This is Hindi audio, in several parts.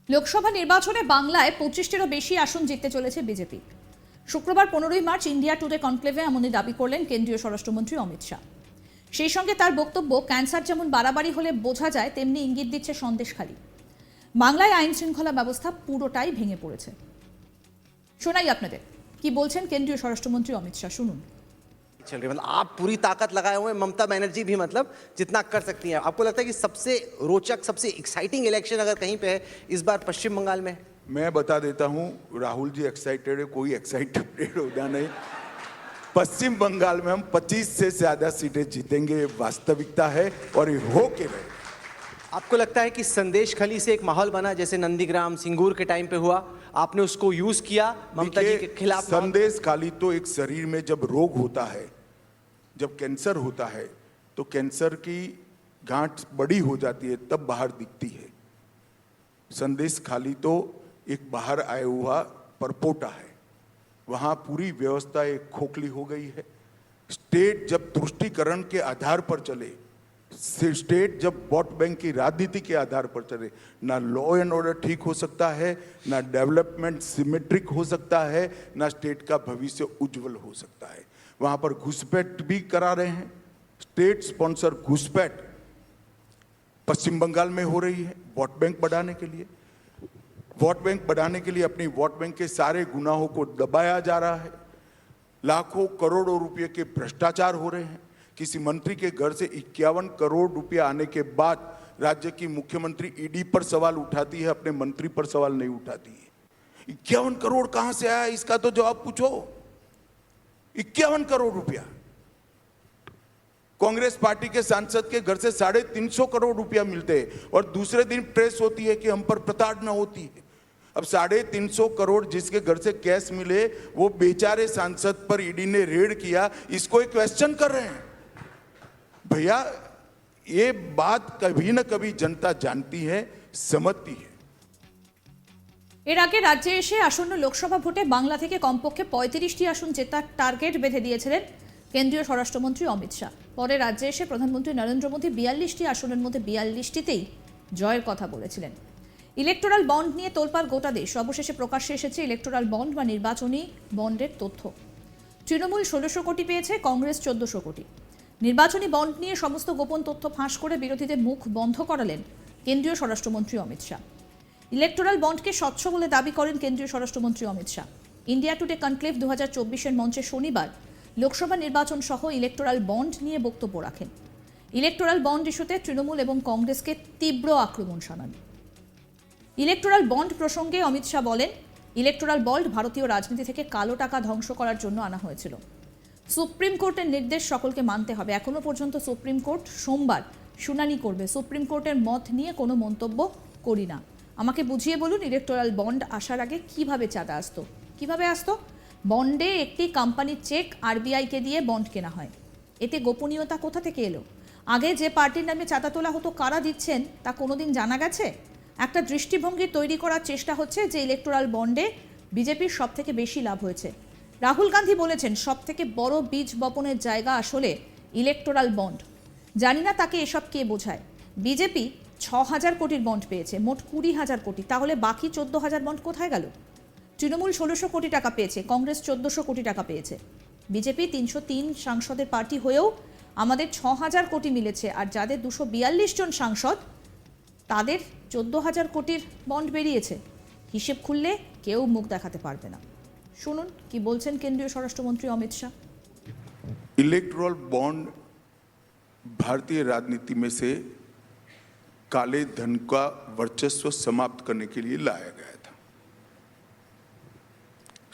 লোকসভা নির্বাচনে বাংলায় 25টিরও বেশি আসন জিততে চলেছে বিজেপি। শুক্রবার 15ই মার্চ ইন্ডিয়া টুডে কনক্লেভে এমনই দাবি করলেন কেন্দ্রীয় স্বরাষ্ট্রমন্ত্রী অমিত শাহ। সেই সঙ্গে তার বক্তব্য, ক্যান্সার যেমন বাড়াবাড়ি হলে বোঝা যায়, তেমনি ইঙ্গিত দিচ্ছে সন্দেশখালী। বাংলায় আইন শৃঙ্খলা ব্যবস্থা পুরোটাই ভেঙে পড়েছে। শোনাই আপনাদের কি বলছেন কেন্দ্রীয় স্বরাষ্ট্রমন্ত্রী অমিত শাহ, শুনুন। चल रही, मतलब आप पूरी ताकत लगाए हुए हैं। ममता बनर्जी भी मतलब जितना कर सकती हैं। आपको लगता है कि सबसे रोचक, सबसे एक्साइटिंग इलेक्शन अगर कहीं पे है इस बार पश्चिम बंगाल में? मैं बता देता हूं, राहुल जी एक्साइटेड है, कोई एक्साइटेड होना नहीं। पश्चिम बंगाल में हम 25 से ज्यादा सीटें जीतेंगे, ये वास्तविकता है और ये हो के रहे। आपको लगता है कि संदेश खली से एक माहौल बना जैसे नंदीग्राम सिंगूर के टाइम पे हुआ, आपने उसको यूज किया ममता जी के खिलाफ? संदेश खाली तो एक शरीर में जब रोग होता है, जब कैंसर होता है, तो कैंसर की गांठ बड़ी हो जाती है, तब बाहर दिखती है। संदेश खाली तो एक बाहर आया हुआ परपोटा है, वहां पूरी व्यवस्था एक खोखली हो गई है। स्टेट जब तुष्टीकरण के आधार पर चले, स्टेट जब वोट बैंक की राजनीति के आधार पर चले, ना लॉ एंड ऑर्डर ठीक हो सकता है, ना डेवलपमेंट सिमेट्रिक हो सकता है, ना स्टेट का भविष्य उज्जवल हो सकता है। वहां पर घुसपैठ भी करा रहे हैं। स्टेट स्पॉन्सर घुसपैठ पश्चिम बंगाल में हो रही है वोट बैंक बढ़ाने के लिए। वोट बैंक बढ़ाने के लिए अपनी वोट बैंक के सारे गुनाहों को दबाया जा रहा है। लाखों करोड़ों रुपए के भ्रष्टाचार हो रहे हैं। किसी मंत्री के घर से 51 करोड़ रुपया आने के बाद राज्य की मुख्यमंत्री ईडी पर सवाल उठाती है, अपने मंत्री पर सवाल नहीं उठाती है। 51 करोड़ कहां से आया, इसका तो जवाब पूछो। 51 करोड़ रुपया कांग्रेस पार्टी के सांसद के घर से 350 करोड़ रुपया मिलते हैं और दूसरे दिन प्रेस होती है कि हम पर प्रताड़ना होती है। अब 350 करोड़ जिसके घर से कैश मिले, वो बेचारे सांसद पर ईडी ने रेड किया, इसको एक क्वेश्चन कर रहे हैं। भैया, ये बात कभी ना कभी जनता जानती है, समझती है। এর আগে রাজ্যে এসে আসন্ন লোকসভা ভোটে বাংলা থেকে কমপক্ষে 35টি আসন জেতার টার্গেট বেঁধে দিয়েছিলেন কেন্দ্রীয় স্বরাষ্ট্রমন্ত্রী অমিত শাহ। পরে রাজ্যে এসে প্রধানমন্ত্রী নরেন্দ্র মোদী 42টি আসনের মধ্যে 42টিতেই জয়ের কথা বলেছিলেন। ইলেকটোরাল বন্ড নিয়ে তোলপাড় গোটা দেশ। অবশেষে প্রকাশ্যে এসেছে ইলেকটোরাল বন্ড বা নির্বাচনী বন্ডের তথ্য। তৃণমূল 1600 কোটি পেয়েছে, কংগ্রেস 1400 কোটি। নির্বাচনী বন্ড নিয়ে সমস্ত গোপন তথ্য ফাঁস করে বিরোধীদের মুখ বন্ধ করালেন কেন্দ্রীয় স্বরাষ্ট্রমন্ত্রী অমিত শাহ। ইলেকটোরাল বন্ডকে স্বচ্ছ বলে দাবি করেন কেন্দ্রীয় স্বরাষ্ট্রমন্ত্রী Amit Shah. India Today conclave 2024-এর মঞ্চে শনিবার লোকসভা নির্বাচন সহ ইলেকটোরাল বন্ড নিয়ে বক্তব্য রাখেন। ইলেকটোরাল বন্ড ইস্যুতে তৃণমূল এবং কংগ্রেসকে তীব্র আক্রমণ শানান। ইলেকটোরাল বন্ড প্রসঙ্গে অমিত শাহ বলেন, ইলেকটোরাল বন্ড ভারতীয় রাজনীতি থেকে কালো টাকা ধ্বংস করার জন্য আনা হয়েছিল। সুপ্রিম কোর্টের নির্দেশ সকলকে মানতে হবে। এখনো পর্যন্ত সুপ্রিম কোর্ট সোমবার শুনানি করবে। সুপ্রিম কোর্টের মত নিয়ে কোনো মন্তব্য করি না। আমাকে বুঝিয়ে বলুন, ইলেকটোরাল বন্ড আসার আগে কিভাবে চাঁদা আসতো? কিভাবে আসতো? বন্ডে একটি কোম্পানির চেক আরবিআইকে দিয়ে বন্ড কেনা হয়। এতে গোপনীয়তা কোথা থেকে এলো? আগে যে পার্টির নামে চাঁদা তোলা হতো, কারা দিচ্ছেন তা কোনোদিন জানা গেছে? একটা দৃষ্টিভঙ্গি তৈরি করার চেষ্টা হচ্ছে যে ইলেকটোরাল বন্ডে বিজেপির সব থেকে বেশি লাভ হয়েছে। রাহুল গান্ধী বলেছেন, সব থেকে বড় বীজ বপনের জায়গা আসলে ইলেকটোরাল বন্ড। জানি না তাকে এসব কে বোঝায়। বিজেপি 6000 কোটির বন্ড পেয়েছে, মোট 20,000 কোটি। তাহলে বাকি 14,000 বন্ড কোথায় গেল? তৃণমূল 1600 কোটি টাকা পেয়েছে, কংগ্রেস 1400 কোটি টাকা পেয়েছে। বিজেপি 303 সাংসদের পার্টি হয়েও আমাদের 6000 কোটি মিলেছে, আর যাদের 242 জন সাংসদ তাদের 14,000 কোটির বন্ড বেরিয়েছে। হিসেব খুললে কেউ মুখ দেখাতে পারবে না। শুনুন কি বলছেন কেন্দ্রীয় স্বরাষ্ট্রমন্ত্রী অমিত শাহ। इलेक्टोरल बॉन्ड भारतीय राजनीति में से काले धन का वर्चस्व समाप्त करने के लिए लाया गया था।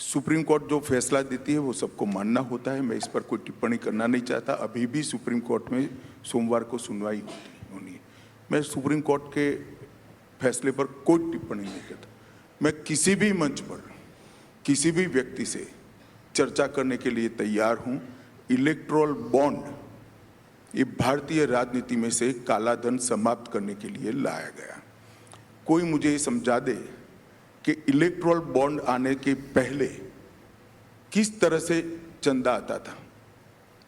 सुप्रीम कोर्ट जो फैसला देती है वो सबको मानना होता है। मैं इस पर कोई टिप्पणी करना नहीं चाहता। अभी भी सुप्रीम कोर्ट में सोमवार को सुनवाई होनी है। मैं सुप्रीम कोर्ट के फैसले पर कोई टिप्पणी नहीं करता। मैं किसी भी मंच पर किसी भी व्यक्ति से चर्चा करने के लिए तैयार हूं। इलेक्टोरल बॉन्ड ये भारतीय राजनीति में से काला धन समाप्त करने के लिए लाया गया। कोई मुझे ये समझा दे कि इलेक्टोरल बॉन्ड आने के पहले किस तरह से चंदा आता था,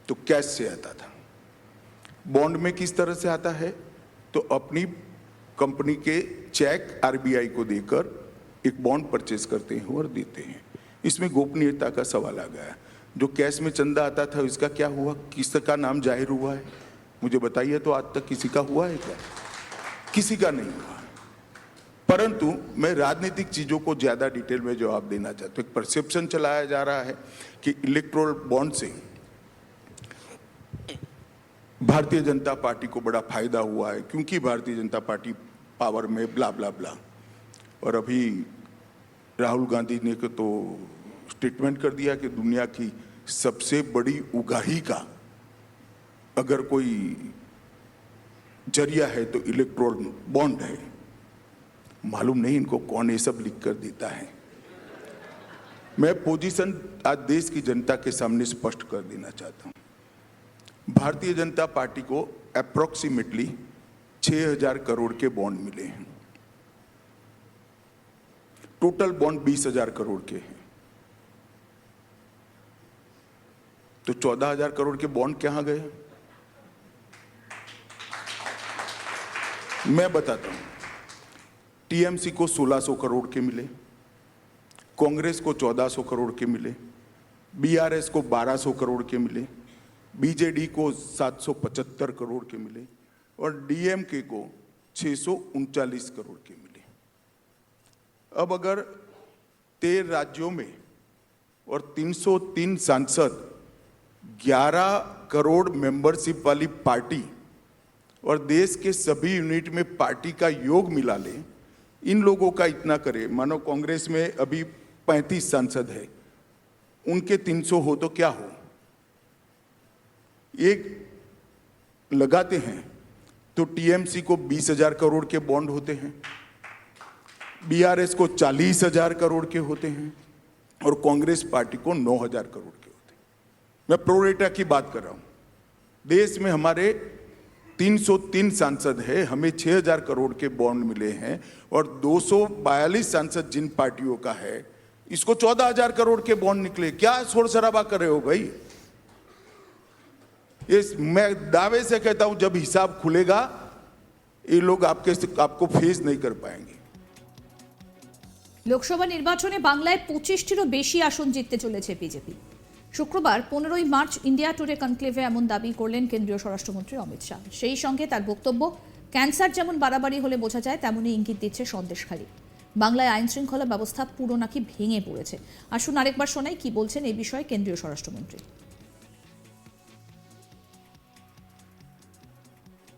तो कैश से आता था। बॉन्ड में किस तरह से आता है, तो अपनी कंपनी के चेक आरबीआई को देकर एक बॉन्ड परचेज करते हैं और देते हैं। इसमें गोपनीयता का सवाल आ गया। जो कैश में चंदा आता था इसका क्या हुआ, किसका नाम जाहिर हुआ है, मुझे बताइए। तो आज तक किसी का हुआ है क्या? किसी का नहीं हुआ। परंतु मैं राजनीतिक चीजों को ज्यादा डिटेल में जवाब देना चाहता हूं। एक परसेप्शन चलाया जा रहा है कि इलेक्टोरल बॉन्ड से भारतीय जनता पार्टी को बड़ा फायदा हुआ है क्योंकि भारतीय जनता पार्टी पावर में ब्ला ब्ला ब्ला। और अभी राहुल गांधी ने तो स्टेटमेंट कर दिया कि दुनिया की सबसे बड़ी उगाही का अगर कोई जरिया है तो इलेक्टोरल बॉन्ड है। मालूम नहीं इनको कौन ये सब लिख कर देता है। मैं पोजीशन आज देश की जनता के सामने स्पष्ट कर देना चाहता हूं। भारतीय जनता पार्टी को अप्रोक्सीमेटली 6,000 करोड़ के बॉन्ड मिले हैं। टोटल बॉन्ड 20,000 करोड़ के हैं। तो 14,000 करोड़ के बॉन्ड कहां गए? मैं बताता हूं। टीएमसी को 1,600 करोड़ के मिले, कांग्रेस को 1,400 करोड़ के मिले, बीआरएस को 1,200 करोड़ के मिले, बीजेडी को 775 करोड़ के मिले और डीएमके को 639 करोड़ के मिले। अब अगर 13 राज्यों में और 303 सांसद, 11 करोड़ मेंबरशिप वाली पार्टी और देश के सभी यूनिट में पार्टी का योग मिला ले, इन लोगों का इतना करे। मानो कांग्रेस में अभी 35 सांसद है, उनके 300 हो तो क्या हो? एक लगाते हैं तो टीएमसी को 20,000 करोड़ के बॉन्ड होते हैं, बीआरएस को 40,000 करोड़ के होते हैं और कांग्रेस पार्टी को 9,000 करोड़ के होते हैं। मैं प्रोरेटा की बात कर रहा हूं। देश में हमारे 303 सांसद है, हमें 6,000 करोड़ के बॉन्ड मिले हैं और 242 सांसद जिन पार्टियों का है, इसको 14,000 करोड़ के बॉन्ड निकले। क्या शोर शराबा कर रहे हो भाई? मैं दावे से कहता हूं जब हिसाब खुलेगा ये लोग आपको फेस नहीं कर पाएंगे। লোকসভা নির্বাচনে বাংলায় 25টিরও বেশি আসন জিততে চলেছে বিজেপি। শুক্রবার 15ই মার্চ ইন্ডিয়া টুডে কনক্লেভে এমন দাবি করলেন কেন্দ্রীয় স্বরাষ্ট্রমন্ত্রী অমিত শাহ। সেই সঙ্গে তার বক্তব্য, ক্যান্সার যেমন বাড়াবাড়ি হলে বোঝা যায় তেমনই ইঙ্গিত দিচ্ছে সন্দেশখালী। বাংলায় আইন শৃঙ্খলা ব্যবস্থা পুরো নাকি ভেঙে পড়েছে। আসুন আরেকবার শোনাই কি বলছেন এই বিষয়ে কেন্দ্রীয় স্বরাষ্ট্রমন্ত্রী।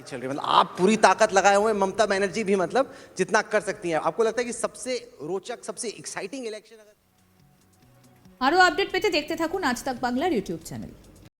चल रही, मतलब आप पूरी ताकत लगाए हुए, ममता बनर्जी भी मतलब जितना कर सकती हैं। आपको लगता है कि सबसे रोचक, सबसे एक्साइटिंग इलेक्शन अगर আরও আপডেট পেতে দেখতে থাকুন আজ তাক বাংলার ইউটিউব চ্যানেল।